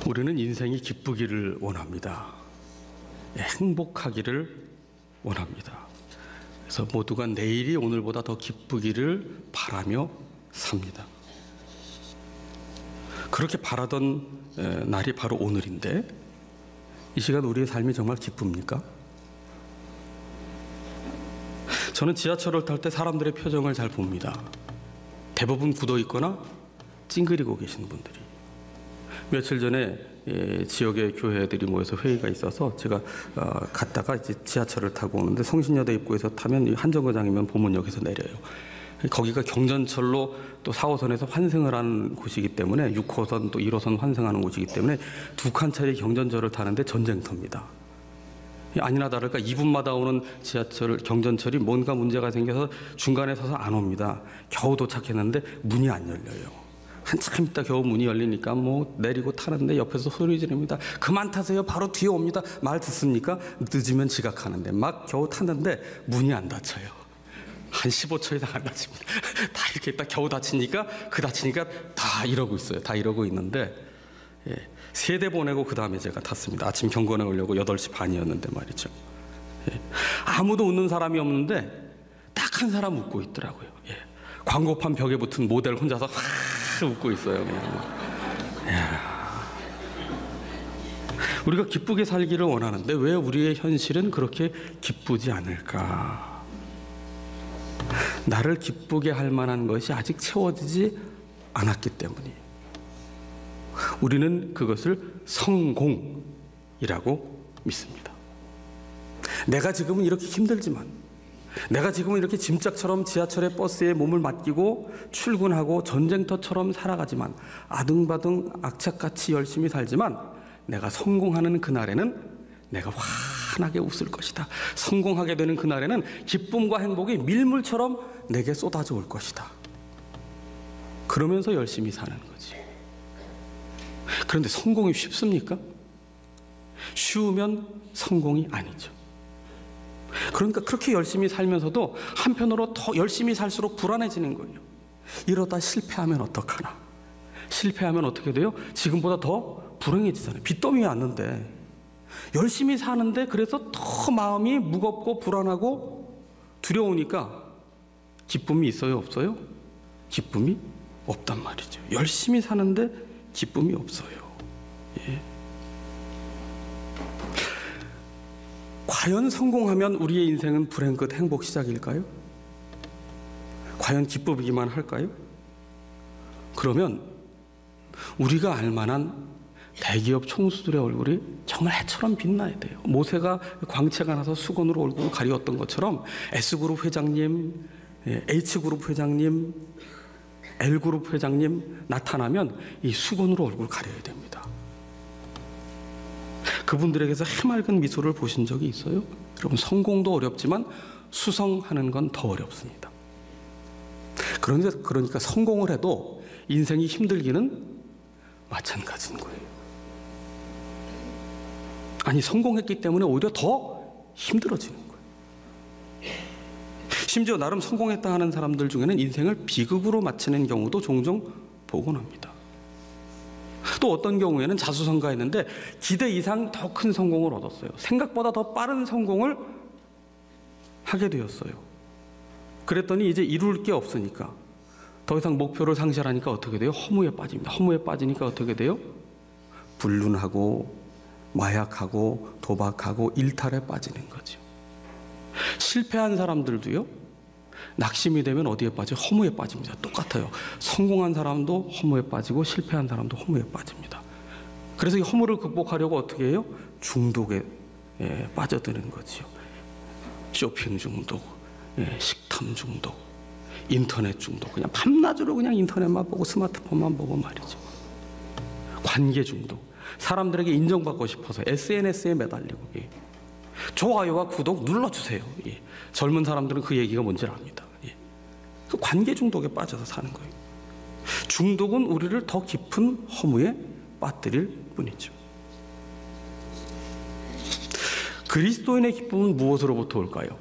우리는 인생이 기쁘기를 원합니다. 행복하기를 원합니다. 그래서 모두가 내일이 오늘보다 더 기쁘기를 바라며 삽니다. 그렇게 바라던 날이 바로 오늘인데, 이 시간 우리의 삶이 정말 기쁩니까? 저는 지하철을 탈 때 사람들의 표정을 잘 봅니다. 대부분 굳어 있거나 찡그리고 계시는 분들이. 며칠 전에 지역의 교회들이 모여서 회의가 있어서 제가 갔다가 이제 지하철을 타고 오는데, 성신여대 입구에서 타면 한정거장이면 보문역에서 내려요. 거기가 경전철로 또 4호선에서 환승을 하는 곳이기 때문에, 6호선 또 1호선 환승하는 곳이기 때문에 두 칸짜리 경전철을 타는데 전쟁터입니다. 아니나 다를까 2분마다 오는 지하철 경전철이 뭔가 문제가 생겨서 중간에 서서 안 옵니다. 겨우 도착했는데 문이 안 열려요. 한참 있다 겨우 문이 열리니까 내리고 타는데 옆에서 소리 지릅니다. 그만 타세요. 바로 뒤에 옵니다. 말 듣습니까? 늦으면 지각하는데 막 겨우 탔는데 문이 안 닫혀요. 한 15초 이상 안 닫힙니다. 다 이렇게 있다 겨우 닫히니까 다 이러고 있어요. 다 이러고 있는데, 세 대 보내고 그 다음에 제가 탔습니다. 아침 경건에 오려고 8시 반이었는데 말이죠. 아무도 웃는 사람이 없는데 딱 한 사람 웃고 있더라고요. 광고판 벽에 붙은 모델 혼자서 확 웃고 있어요. 우리가 기쁘게 살기를 원하는데 왜 우리의 현실은 그렇게 기쁘지 않을까? 나를 기쁘게 할 만한 것이 아직 채워지지 않았기 때문이에요. 우리는 그것을 성공이라고 믿습니다. 내가 지금은 이렇게 힘들지만, 내가 지금은 이렇게 짐짝처럼 지하철에 버스에 몸을 맡기고 출근하고 전쟁터처럼 살아가지만, 아등바등 악착같이 열심히 살지만, 내가 성공하는 그날에는 내가 환하게 웃을 것이다. 성공하게 되는 그날에는 기쁨과 행복이 밀물처럼 내게 쏟아져 올 것이다. 그러면서 열심히 사는 거지. 그런데 성공이 쉽습니까? 쉬우면 성공이 아니죠. 그러니까 그렇게 열심히 살면서도 한편으로 더 열심히 살수록 불안해지는 거예요. 이러다 실패하면 어떡하나? 실패하면 어떻게 돼요? 지금보다 더 불행해지잖아요. 빚더미에 앉는데 열심히 사는데, 그래서 더 마음이 무겁고 불안하고 두려우니까 기쁨이 있어요, 없어요? 기쁨이 없단 말이죠. 열심히 사는데 기쁨이 없어요. 과연 성공하면 우리의 인생은 불행 끝 행복 시작일까요? 과연 기쁘기만 할까요? 그러면 우리가 알만한 대기업 총수들의 얼굴이 정말 해처럼 빛나야 돼요. 모세가 광채가 나서 수건으로 얼굴을 가리웠던 것처럼 S그룹 회장님, H그룹 회장님, L그룹 회장님 나타나면 이 수건으로 얼굴 가려야 됩니다. 그분들에게서 해맑은 미소를 보신 적이 있어요? 여러분, 성공도 어렵지만 수성하는 건 더 어렵습니다. 그러니까 성공을 해도 인생이 힘들기는 마찬가지인 거예요. 아니, 성공했기 때문에 오히려 더 힘들어지는 거예요. 심지어 나름 성공했다 하는 사람들 중에는 인생을 비극으로 마치는 경우도 종종 보곤 합니다. 또 어떤 경우에는 자수성가했는데 기대 이상 더 큰 성공을 얻었어요. 생각보다 더 빠른 성공을 하게 되었어요. 그랬더니 이제 이룰 게 없으니까, 더 이상 목표를 상실하니까 어떻게 돼요? 허무에 빠집니다. 허무에 빠지니까 어떻게 돼요? 불륜하고 마약하고 도박하고 일탈에 빠지는 거죠. 실패한 사람들도요, 낙심이 되면 어디에 빠져요? 허무에 빠집니다. 똑같아요. 성공한 사람도 허무에 빠지고 실패한 사람도 허무에 빠집니다. 그래서 이 허무를 극복하려고 어떻게 해요? 중독에 빠져드는 거죠. 쇼핑 중독, 식탐 중독, 인터넷 중독, 그냥 밤낮으로 그냥 인터넷만 보고 스마트폰만 보고 말이죠. 관계 중독, 사람들에게 인정받고 싶어서 SNS에 매달리고, 좋아요와 구독 눌러주세요. 젊은 사람들은 그 얘기가 뭔지 압니다. 그 관계 중독에 빠져서 사는 거예요. 중독은 우리를 더 깊은 허무에 빠뜨릴 뿐이죠. 그리스도인의 기쁨은 무엇으로부터 올까요?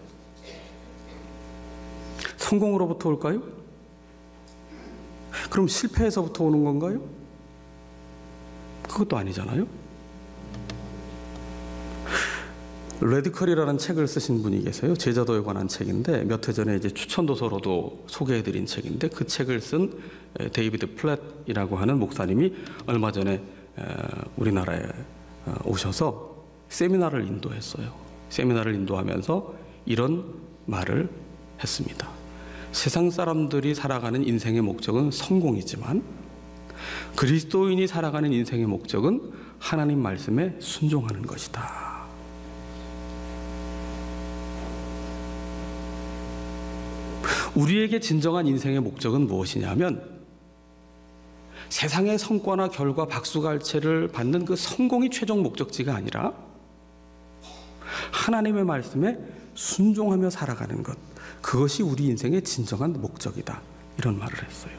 성공으로부터 올까요? 그럼 실패에서부터 오는 건가요? 그것도 아니잖아요. 레드컬이라는 책을 쓰신 분이 계세요. 제자도에 관한 책인데 몇 해 전에 이제 추천도서로도 소개해드린 책인데 그 책을 쓴 데이비드 플랫이라고 하는 목사님이 얼마 전에 우리나라에 오셔서 세미나를 인도했어요. 세미나를 인도하면서 이런 말을 했습니다. 세상 사람들이 살아가는 인생의 목적은 성공이지만 그리스도인이 살아가는 인생의 목적은 하나님 말씀에 순종하는 것이다. 우리에게 진정한 인생의 목적은 무엇이냐면 세상의 성과나 결과, 박수갈채를 받는 그 성공이 최종 목적지가 아니라 하나님의 말씀에 순종하며 살아가는 것, 그것이 우리 인생의 진정한 목적이다. 이런 말을 했어요.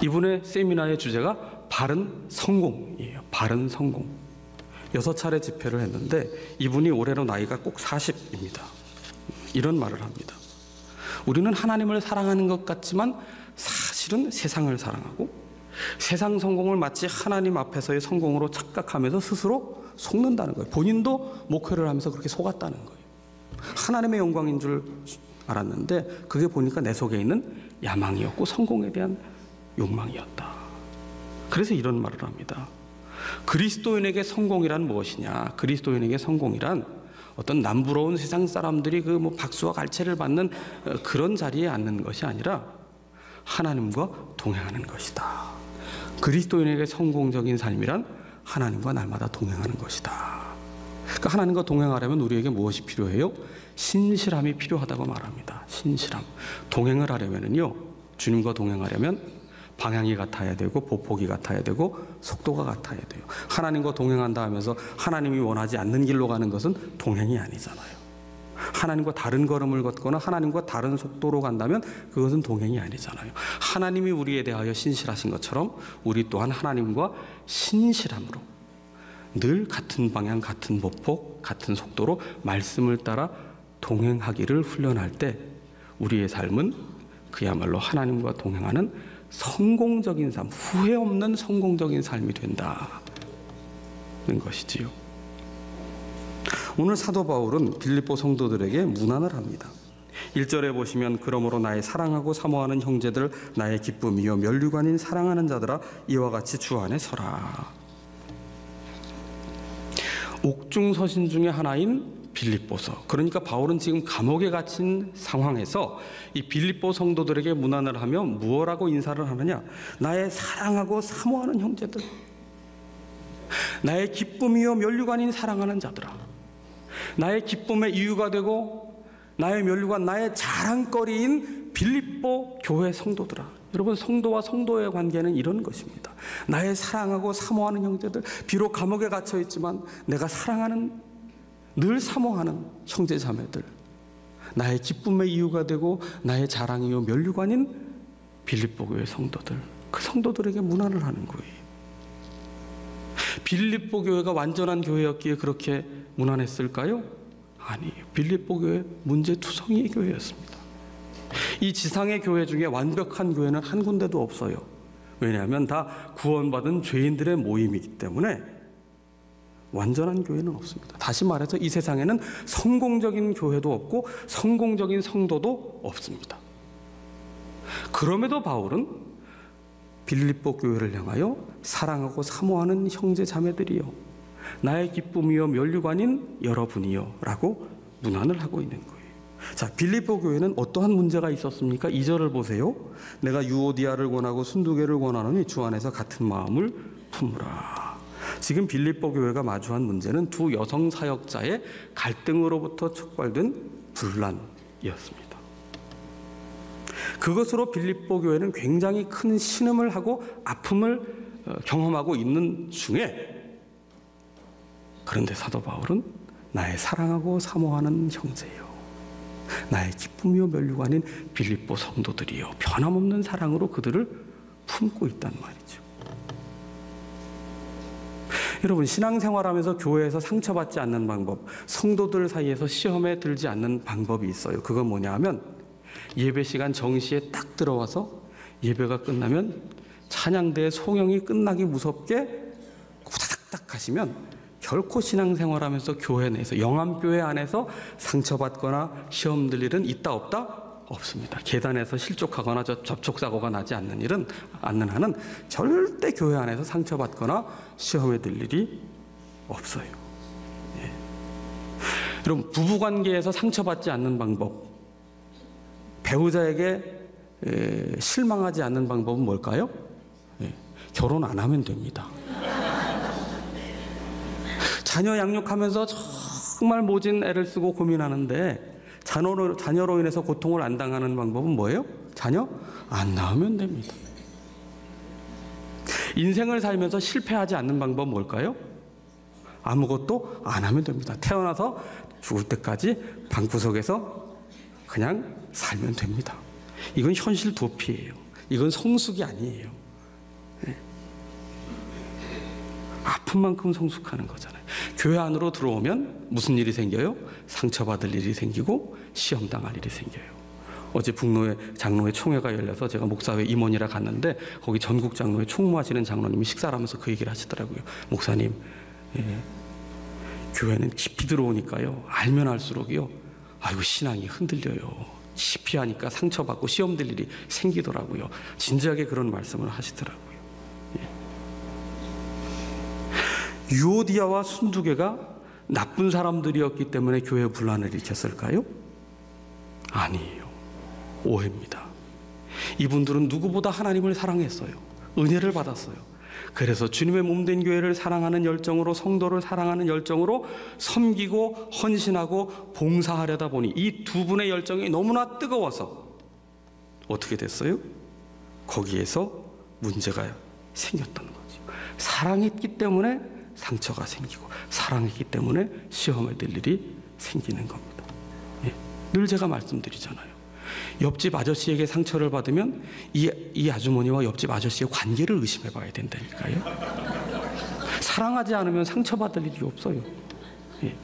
이분의 세미나의 주제가 바른 성공이에요. 바른 성공. 6차례 집회를 했는데 이분이 올해로 나이가 꼭 40입니다. 이런 말을 합니다. 우리는 하나님을 사랑하는 것 같지만 사실은 세상을 사랑하고 세상 성공을 마치 하나님 앞에서의 성공으로 착각하면서 스스로 속는다는 거예요. 본인도 목회를 하면서 그렇게 속았다는 거예요. 하나님의 영광인 줄 알았는데 그게 보니까 내 속에 있는 야망이었고 성공에 대한 욕망이었다. 그래서 이런 말을 합니다. 그리스도인에게 성공이란 무엇이냐? 그리스도인에게 성공이란 어떤 남부러운 세상 사람들이 그 뭐 박수와 갈채를 받는 그런 자리에 앉는 것이 아니라 하나님과 동행하는 것이다. 그리스도인에게 성공적인 삶이란 하나님과 날마다 동행하는 것이다. 그러니까 하나님과 동행하려면 우리에게 무엇이 필요해요? 신실함이 필요하다고 말합니다. 신실함. 동행을 하려면요, 주님과 동행하려면 방향이 같아야 되고 보폭이 같아야 되고 속도가 같아야 돼요. 하나님과 동행한다 하면서 하나님이 원하지 않는 길로 가는 것은 동행이 아니잖아요. 하나님과 다른 걸음을 걷거나 하나님과 다른 속도로 간다면 그것은 동행이 아니잖아요. 하나님이 우리에 대하여 신실하신 것처럼 우리 또한 하나님과 신실함으로 늘 같은 방향, 같은 보폭, 같은 속도로 말씀을 따라 동행하기를 훈련할 때 우리의 삶은 그야말로 하나님과 동행하는 성공적인 삶, 후회 없는 성공적인 삶이 된다는 것이지요. 오늘 사도 바울은 빌립보 성도들에게 문안을 합니다. 1절에 보시면 그러므로 나의 사랑하고 사모하는 형제들, 나의 기쁨이요 면류관인 사랑하는 자들아, 이와 같이 주 안에 서라. 옥중서신 중에 하나인 빌립보서. 그러니까 바울은 지금 감옥에 갇힌 상황에서 이 빌립보 성도들에게 문안을 하며 무엇라고 인사를 하느냐? 나의 사랑하고 사모하는 형제들, 나의 기쁨이요 면류관인 사랑하는 자들아. 나의 기쁨의 이유가 되고 나의 면류관, 나의 자랑거리인 빌립보 교회 성도들아. 여러분, 성도와 성도의 관계는 이런 것입니다. 나의 사랑하고 사모하는 형제들, 비록 감옥에 갇혀 있지만 내가 사랑하는, 늘 사모하는 형제 자매들, 나의 기쁨의 이유가 되고 나의 자랑이요 면류관인 빌립보 교회 성도들, 그 성도들에게 문안을 하는 거예요. 빌립보 교회가 완전한 교회였기에 그렇게 문안했을까요? 아니에요. 빌립보 교회 문제투성이의 교회였습니다. 이 지상의 교회 중에 완벽한 교회는 한 군데도 없어요. 왜냐하면 다 구원받은 죄인들의 모임이기 때문에 완전한 교회는 없습니다. 다시 말해서 이 세상에는 성공적인 교회도 없고 성공적인 성도도 없습니다. 그럼에도 바울은 빌립보 교회를 향하여 사랑하고 사모하는 형제 자매들이여, 나의 기쁨이요 면류관인 여러분이여 라고 문안을 하고 있는 거예요. 자, 빌립보 교회는 어떠한 문제가 있었습니까? 2절을 보세요. 내가 유오디아를 권하고 순두개를 권하노니 주 안에서 같은 마음을 품으라. 지금 빌립보 교회가 마주한 문제는 두 여성 사역자의 갈등으로부터 촉발된 분란이었습니다. 그것으로 빌립보 교회는 굉장히 큰 신음을 하고 아픔을 경험하고 있는 중에, 그런데 사도 바울은 나의 사랑하고 사모하는 형제요, 나의 기쁨이요 면류관인 빌립보 성도들이요, 변함없는 사랑으로 그들을 품고 있단 말이죠. 여러분, 신앙생활하면서 교회에서 상처받지 않는 방법, 성도들 사이에서 시험에 들지 않는 방법이 있어요. 그건 뭐냐 하면 예배 시간 정시에 딱 들어와서 예배가 끝나면 찬양대의 송영이 끝나기 무섭게 딱딱하시면 결코 신앙생활하면서 교회 내에서, 영암교회 안에서 상처받거나 시험 들 일은 있다 없다? 없습니다. 계단에서 실족하거나 접촉사고가 나지 않는 한은 절대 교회 안에서 상처받거나 시험에 들 일이 없어요. 예. 여러분, 부부관계에서 상처받지 않는 방법, 배우자에게 실망하지 않는 방법은 뭘까요? 예. 결혼 안 하면 됩니다. 자녀 양육하면서 정말 모진 애를 쓰고 고민하는데 자녀로 인해서 고통을 안 당하는 방법은 뭐예요? 자녀 안 낳으면 됩니다. 인생을 살면서 실패하지 않는 방법은 뭘까요? 아무것도 안 하면 됩니다. 태어나서 죽을 때까지 방구석에서 그냥 살면 됩니다. 이건 현실 도피예요. 이건 성숙이 아니에요. 네. 아픈 만큼 성숙하는 거잖아요. 교회 안으로 들어오면 무슨 일이 생겨요? 상처받을 일이 생기고 시험당할 일이 생겨요. 어제 북로에 장로회 총회가 열려서 제가 목사회 임원이라 갔는데 거기 전국 장로회 총무하시는 장로님이 식사를 하면서 그 얘기를 하시더라고요. 목사님, 교회는 깊이 들어오니까요, 알면 알수록이요, 아이고 신앙이 흔들려요. 깊이 하니까 상처받고 시험될 일이 생기더라고요. 진지하게 그런 말씀을 하시더라고요. 유오디아와 순두개가 나쁜 사람들이었기 때문에 교회에 분란을 일으켰을까요? 아니에요. 오해입니다. 이분들은 누구보다 하나님을 사랑했어요. 은혜를 받았어요. 그래서 주님의 몸된 교회를 사랑하는 열정으로, 성도를 사랑하는 열정으로 섬기고 헌신하고 봉사하려다 보니 이 두 분의 열정이 너무나 뜨거워서 어떻게 됐어요? 거기에서 문제가 생겼던 거죠. 사랑했기 때문에 상처가 생기고, 사랑했기 때문에 시험에 들 일이 생기는 겁니다. 예. 늘 제가 말씀드리잖아요. 옆집 아저씨에게 상처를 받으면 이 아주머니와 옆집 아저씨의 관계를 의심해 봐야 된다니까요. 사랑하지 않으면 상처받을 일이 없어요. 예.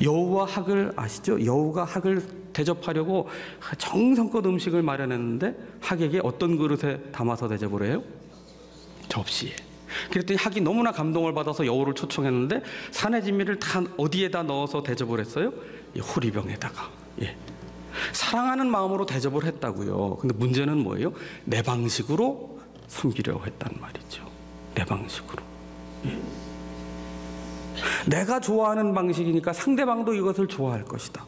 여우와 학을 아시죠? 여우가 학을 대접하려고 정성껏 음식을 마련했는데 학에게 어떤 그릇에 담아서 대접을 해요? 접시에. 그랬더니 학이 너무나 감동을 받아서 여우를 초청했는데 산의 진미를 다 어디에다 넣어서 대접을 했어요? 호리병에다가. 예. 사랑하는 마음으로 대접을 했다고요. 근데 문제는 뭐예요? 내 방식으로 섬기려고 했단 말이죠. 내 방식으로. 예. 내가 좋아하는 방식이니까 상대방도 이것을 좋아할 것이다.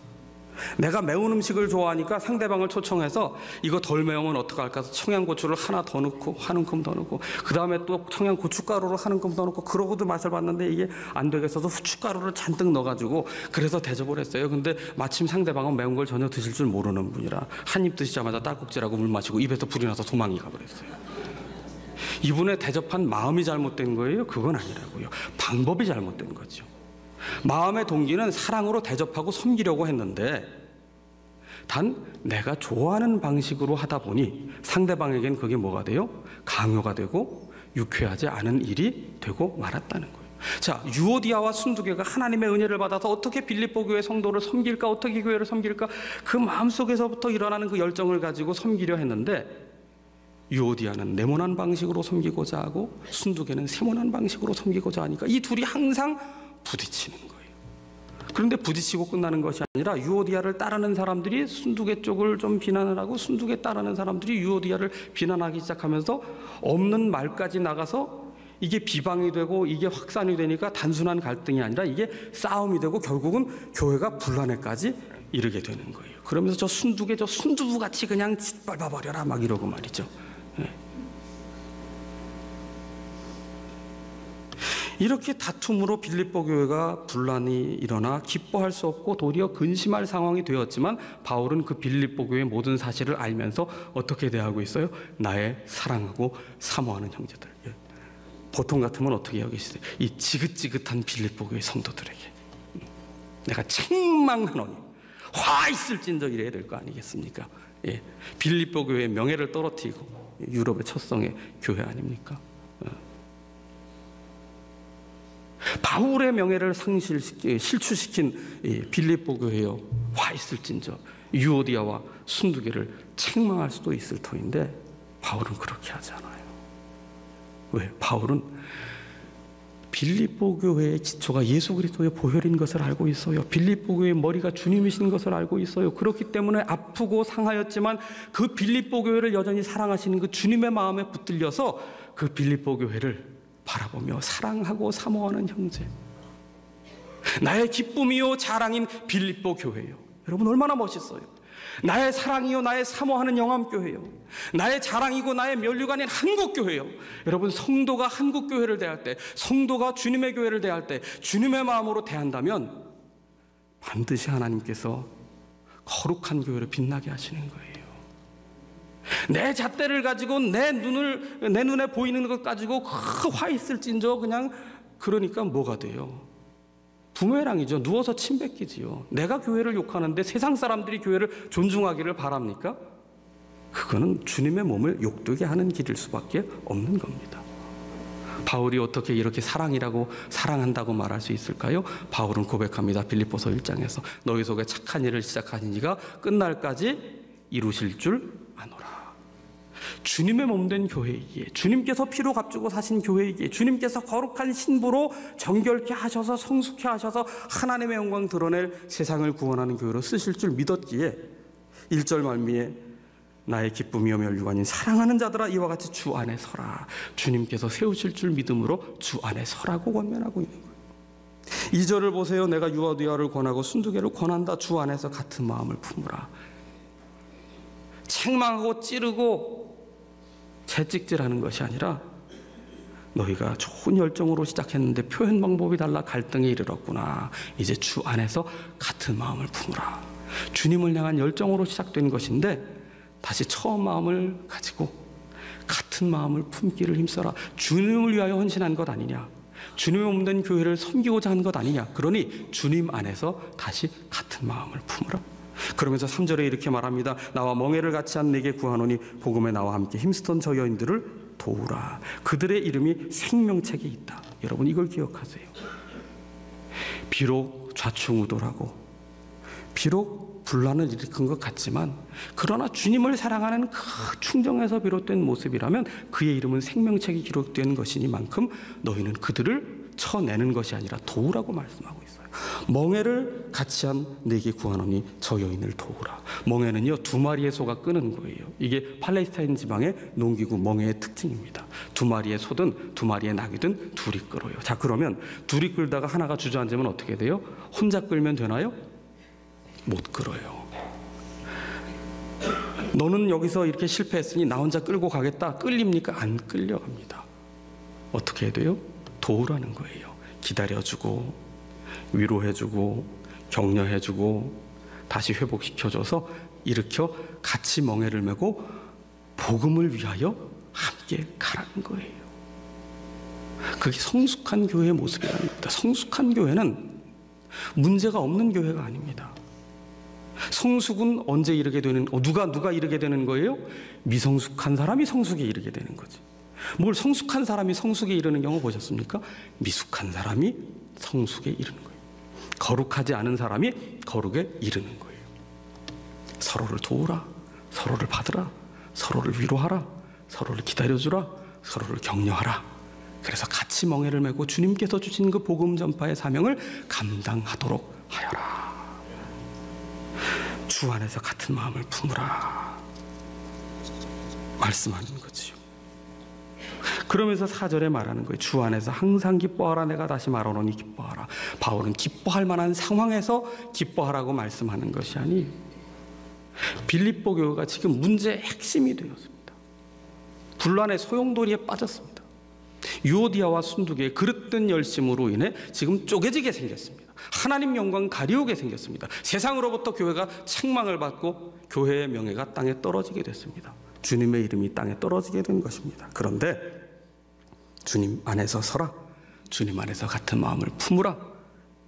내가 매운 음식을 좋아하니까 상대방을 초청해서 이거 덜 매우면 어떡할까 해서 청양고추를 하나 더 넣고 한 움큼 더 넣고 그 다음에 또 청양고춧가루를 한 움큼 더 넣고 그러고도 맛을 봤는데 이게 안 되겠어서 후춧가루를 잔뜩 넣어가지고 그래서 대접을 했어요. 근데 마침 상대방은 매운 걸 전혀 드실 줄 모르는 분이라 한 입 드시자마자 딸꾹질하고 물 마시고 입에서 불이 나서 도망이 가버렸어요. 이분의 대접한 마음이 잘못된 거예요? 그건 아니라고요. 방법이 잘못된 거죠. 마음의 동기는 사랑으로 대접하고 섬기려고 했는데 단 내가 좋아하는 방식으로 하다 보니 상대방에겐 그게 뭐가 돼요? 강요가 되고 유쾌하지 않은 일이 되고 말았다는 거예요. 자, 유오디아와 순두개가 하나님의 은혜를 받아서 어떻게 빌립보 교회 성도를 섬길까, 어떻게 교회를 섬길까, 그 마음속에서부터 일어나는 그 열정을 가지고 섬기려 했는데 유오디아는 네모난 방식으로 섬기고자 하고 순두개는 세모난 방식으로 섬기고자 하니까 이 둘이 항상 부딪히는 거예요. 그런데 부딪히고 끝나는 것이 아니라 유오디아를 따르는 사람들이 순두개 쪽을 좀 비난을 하고 순두개 따르는 사람들이 유오디아를 비난하기 시작하면서 없는 말까지 나가서 이게 비방이 되고 이게 확산이 되니까 단순한 갈등이 아니라 이게 싸움이 되고 결국은 교회가 분란에까지 이르게 되는 거예요. 그러면서 저 순두개 저 순두부같이 그냥 짓밟아버려라 막 이러고 말이죠. 네. 이렇게 다툼으로 빌립보 교회가 분란이 일어나 기뻐할 수 없고 도리어 근심할 상황이 되었지만 바울은 그 빌립보 교회의 모든 사실을 알면서 어떻게 대하고 있어요? 나의 사랑하고 사모하는 형제들. 보통 같으면 어떻게 여기시세요? 이 지긋지긋한 빌립보 교회 성도들에게 내가 책망하노니 화 있을진저 이래야 될 거 아니겠습니까? 예. 빌립보 교회의 명예를 떨어뜨리고 유럽의 첫성의 교회 아닙니까? 바울의 명예를 실추시킨 빌립보 교회여 화 있을진저 유오디아와 순두개를 책망할 수도 있을 터인데 바울은 그렇게 하지 않아요. 왜? 바울은 빌립보 교회의 기초가 예수 그리스도의 보혈인 것을 알고 있어요. 빌립보 교회의 머리가 주님이신 것을 알고 있어요. 그렇기 때문에 아프고 상하였지만 그 빌립보 교회를 여전히 사랑하시는 그 주님의 마음에 붙들려서 그 빌립보 교회를 바라보며 사랑하고 사모하는 형제, 나의 기쁨이요 자랑인 빌립보 교회요. 여러분 얼마나 멋있어요. 나의 사랑이요 나의 사모하는 영암교회요, 나의 자랑이고 나의 면류관인 한국교회요. 여러분 성도가 한국교회를 대할 때, 성도가 주님의 교회를 대할 때 주님의 마음으로 대한다면 반드시 하나님께서 거룩한 교회를 빛나게 하시는 거예요. 내 잣대를 가지고 내 눈에 보이는 것 가지고 화 있을진저 그냥 그러니까 뭐가 돼요? 부메랑이죠. 누워서 침 뱉기지요. 내가 교회를 욕하는데 세상 사람들이 교회를 존중하기를 바랍니까? 그거는 주님의 몸을 욕되게 하는 길일 수밖에 없는 겁니다. 바울이 어떻게 이렇게 사랑한다고 말할 수 있을까요? 바울은 고백합니다. 빌립보서 1장에서 너희 속에 착한 일을 시작하신 이가 끝날까지 이루실 줄 아노라. 주님의 몸된 교회이기에, 주님께서 피로 값주고 사신 교회이기에, 주님께서 거룩한 신부로 정결케 하셔서 성숙케 하셔서 하나님의 영광 드러낼 세상을 구원하는 교회로 쓰실 줄 믿었기에 1절 말미에 나의 기쁨이요 면류관인 사랑하는 자들아 이와 같이 주 안에 서라. 주님께서 세우실 줄 믿음으로 주 안에 서라고 권면하고 있는 거예요. 2절을 보세요. 내가 유아디아를 권하고 순두개를 권한다. 주 안에서 같은 마음을 품으라. 책망하고 찌르고 채찍질하는 것이 아니라 너희가 좋은 열정으로 시작했는데 표현 방법이 달라 갈등에 이르렀구나. 이제 주 안에서 같은 마음을 품으라. 주님을 향한 열정으로 시작된 것인데 다시 처음 마음을 가지고 같은 마음을 품기를 힘써라. 주님을 위하여 헌신한 것 아니냐, 주님의 몸된 교회를 섬기고자 한 것 아니냐. 그러니 주님 안에서 다시 같은 마음을 품으라. 그러면서 3절에 이렇게 말합니다. 나와 멍에를 같이 한 내게 구하노니 복음에 나와 함께 힘쓰던 저 여인들을 도우라. 그들의 이름이 생명책에 있다. 여러분 이걸 기억하세요. 비록 좌충우돌하고 비록 분란을 일으킨 것 같지만 그러나 주님을 사랑하는 그 충정에서 비롯된 모습이라면 그의 이름은 생명책에 기록된 것이니만큼 너희는 그들을 쳐내는 것이 아니라 도우라고 말씀하고 있어요. 멍에를 같이 한 내게 구하노니 저 여인을 도우라. 멍에는요 2마리의 소가 끄는 거예요. 이게 팔레스타인 지방의 농기구 멍에의 특징입니다. 2마리의 소든 2마리의 낙이든 둘이 끌어요. 자, 그러면 둘이 끌다가 하나가 주저앉으면 어떻게 돼요? 혼자 끌면 되나요? 못 끌어요. 너는 여기서 이렇게 실패했으니 나 혼자 끌고 가겠다. 끌립니까? 안 끌려갑니다. 어떻게 해야 돼요? 도우라는 거예요. 기다려주고 위로해주고 격려해주고 다시 회복시켜줘서 일으켜 같이 멍에를 메고 복음을 위하여 함께 가라는 거예요. 그게 성숙한 교회의 모습이라는 겁니다. 성숙한 교회는 문제가 없는 교회가 아닙니다. 성숙은 언제 이르게 되는, 누가 이르게 되는 거예요? 미성숙한 사람이 성숙에 이르게 되는 거지. 뭘 성숙한 사람이 성숙에 이르는 경우 보셨습니까? 미숙한 사람이 성숙에 이르는 거예요. 거룩하지 않은 사람이 거룩에 이르는 거예요. 서로를 도우라, 서로를 받으라, 서로를 위로하라, 서로를 기다려주라, 서로를 격려하라. 그래서 같이 멍에를 메고 주님께서 주신 그 복음 전파의 사명을 감당하도록 하여라. 주 안에서 같은 마음을 품으라 말씀하는 거지요. 그러면서 4절에 말하는 거예요. 주 안에서 항상 기뻐하라. 내가 다시 말하노니 기뻐하라. 바울은 기뻐할 만한 상황에서 기뻐하라고 말씀하는 것이 아니에요. 빌립보 교회가 지금 문제의 핵심이 되었습니다. 분란의 소용돌이에 빠졌습니다. 유오디아와 순두개의 그릇된 열심으로 인해 지금 쪼개지게 생겼습니다. 하나님 영광 가리우게 생겼습니다. 세상으로부터 교회가 책망을 받고 교회의 명예가 땅에 떨어지게 됐습니다. 주님의 이름이 땅에 떨어지게 된 것입니다. 그런데 주님 안에서 서라, 주님 안에서 같은 마음을 품으라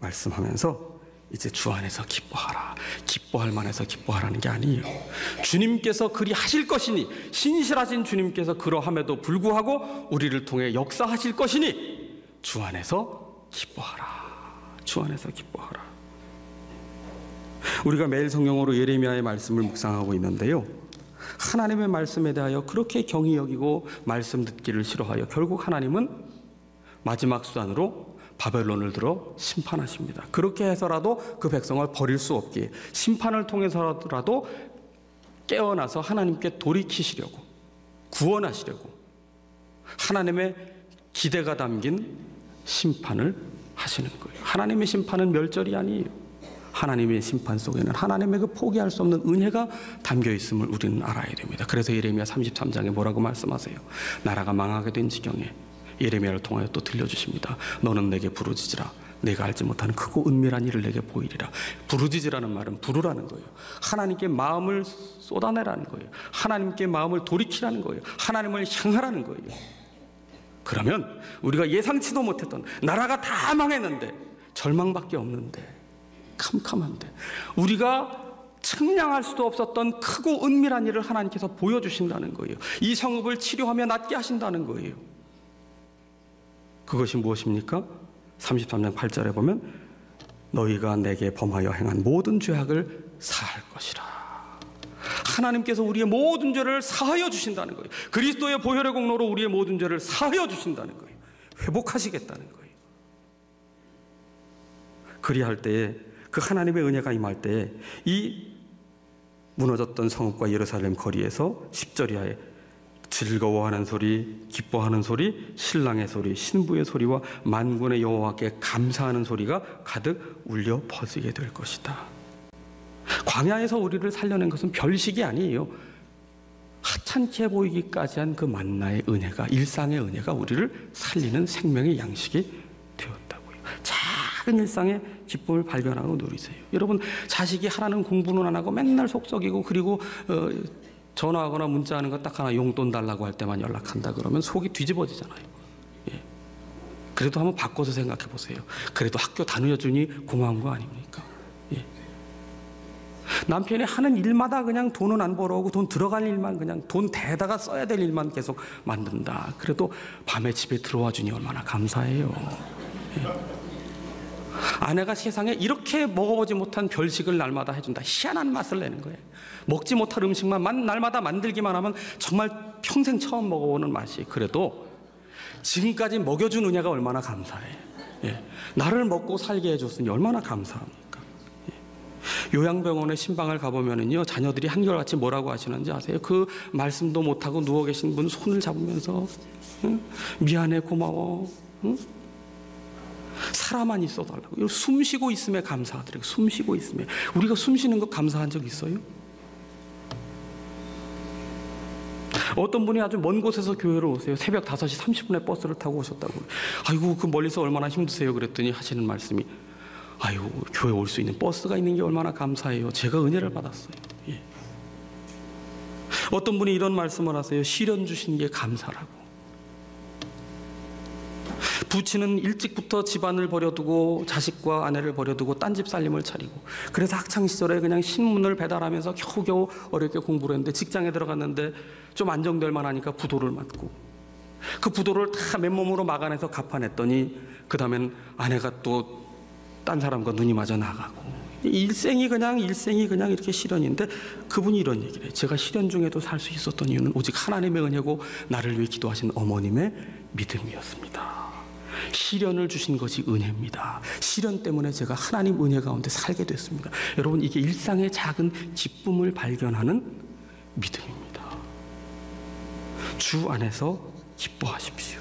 말씀하면서 이제 주 안에서 기뻐하라. 기뻐할 만해서 기뻐하라는 게 아니에요. 주님께서 그리 하실 것이니, 신실하신 주님께서 그러함에도 불구하고 우리를 통해 역사하실 것이니 주 안에서 기뻐하라. 주 안에서 기뻐하라. 우리가 매일 성경으로 예레미야의 말씀을 묵상하고 있는데요, 하나님의 말씀에 대하여 그렇게 경히 여기고 말씀 듣기를 싫어하여 결국 하나님은 마지막 수단으로 바벨론을 들어 심판하십니다. 그렇게 해서라도 그 백성을 버릴 수 없기에 심판을 통해서라도 깨어나서 하나님께 돌이키시려고, 구원하시려고 하나님의 기대가 담긴 심판을 하시는 거예요. 하나님의 심판은 멸절이 아니에요. 하나님의 심판 속에는 하나님의 그 포기할 수 없는 은혜가 담겨 있음을 우리는 알아야 됩니다. 그래서 예레미야 33장에 뭐라고 말씀하세요? 나라가 망하게 된 지경에 예레미야를 통하여 또 들려주십니다. 너는 내게 부르짖으라. 내가 알지 못하는 크고 은밀한 일을 내게 보이리라. 부르짖으라는 말은 부르라는 거예요. 하나님께 마음을 쏟아내라는 거예요. 하나님께 마음을 돌이키라는 거예요. 하나님을 향하라는 거예요. 그러면 우리가 예상치도 못했던, 나라가 다 망했는데 절망밖에 없는데, 캄캄한데, 우리가 측량할 수도 없었던 크고 은밀한 일을 하나님께서 보여주신다는 거예요. 이 성읍을 치료하며 낫게 하신다는 거예요. 그것이 무엇입니까? 33장 8절에 보면 너희가 내게 범하여 행한 모든 죄악을 사할 것이라. 하나님께서 우리의 모든 죄를 사하여 주신다는 거예요. 그리스도의 보혈의 공로로 우리의 모든 죄를 사하여 주신다는 거예요. 회복하시겠다는 거예요. 그리할 때에, 그 하나님의 은혜가 임할 때에 이 무너졌던 성읍과 예루살렘 거리에서 10절 이하에 즐거워하는 소리, 기뻐하는 소리, 신랑의 소리, 신부의 소리와 만군의 여호와께 감사하는 소리가 가득 울려 퍼지게 될 것이다. 광야에서 우리를 살려낸 것은 별식이 아니에요. 하찮게 보이기까지 한 그 만나의 은혜가, 일상의 은혜가 우리를 살리는 생명의 양식이 되었다고요. 작은 일상의 기쁨을 발견하고 누리세요. 여러분, 자식이 하나는 공부는 안 하고 맨날 속썩이고, 그리고 전화하거나 문자하는 거 딱 하나 용돈 달라고 할 때만 연락한다 그러면 속이 뒤집어지잖아요. 예. 그래도 한번 바꿔서 생각해 보세요. 그래도 학교 다녀주니 고마운 거 아닙니까? 예. 남편이 하는 일마다 그냥 돈은 안 벌어오고 돈 들어갈 일만, 그냥 돈 대다가 써야 될 일만 계속 만든다. 그래도 밤에 집에 들어와 주니 얼마나 감사해요. 예. 아내가 세상에 이렇게 먹어보지 못한 별식을 날마다 해준다. 희한한 맛을 내는 거예요. 먹지 못할 음식만 날마다 만들기만 하면 정말 평생 처음 먹어보는 맛이, 그래도 지금까지 먹여준 은혜가 얼마나 감사해. 예. 나를 먹고 살게 해줬으니 얼마나 감사합니까? 예. 요양병원에 신방을 가보면은요, 자녀들이 한결같이 뭐라고 하시는지 아세요? 그 말씀도 못하고 누워 계신 분 손을 잡으면서 응? 미안해, 고마워, 응? 살아만 있어달라고. 숨 쉬고 있음에 감사하더라고요. 숨 쉬고 있음에. 우리가 숨 쉬는 거 감사한 적 있어요? 어떤 분이 아주 먼 곳에서 교회를 오세요. 새벽 5시 30분에 버스를 타고 오셨다고. 아이고, 그 멀리서 얼마나 힘드세요? 그랬더니 하시는 말씀이, 아이고, 교회 올 수 있는 버스가 있는 게 얼마나 감사해요. 제가 은혜를 받았어요. 예. 어떤 분이 이런 말씀을 하세요. 시련 주신 게 감사라고. 부친은 일찍부터 집안을 버려두고 자식과 아내를 버려두고 딴집 살림을 차리고, 그래서 학창시절에 그냥 신문을 배달하면서 겨우겨우 어렵게 공부를 했는데, 직장에 들어갔는데 좀 안정될 만하니까 부도를 맞고, 그 부도를 다 맨몸으로 막아내서 갚아냈더니 그 다음엔 아내가 또 딴 사람과 눈이 맞아 나가고, 일생이 그냥 이렇게 시련인데, 그분이 이런 얘기를 해요. 제가 시련 중에도 살 수 있었던 이유는 오직 하나님의 은혜고 나를 위해 기도하신 어머님의 믿음이었습니다. 시련을 주신 것이 은혜입니다. 시련 때문에 제가 하나님 은혜 가운데 살게 됐습니다. 여러분, 이게 일상의 작은 기쁨을 발견하는 믿음입니다. 주 안에서 기뻐하십시오.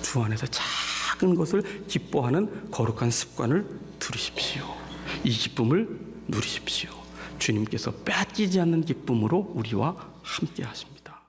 주 안에서 작은 것을 기뻐하는 거룩한 습관을 들이십시오. 이 기쁨을 누리십시오. 주님께서 빼앗기지 않는 기쁨으로 우리와 함께 하십니다.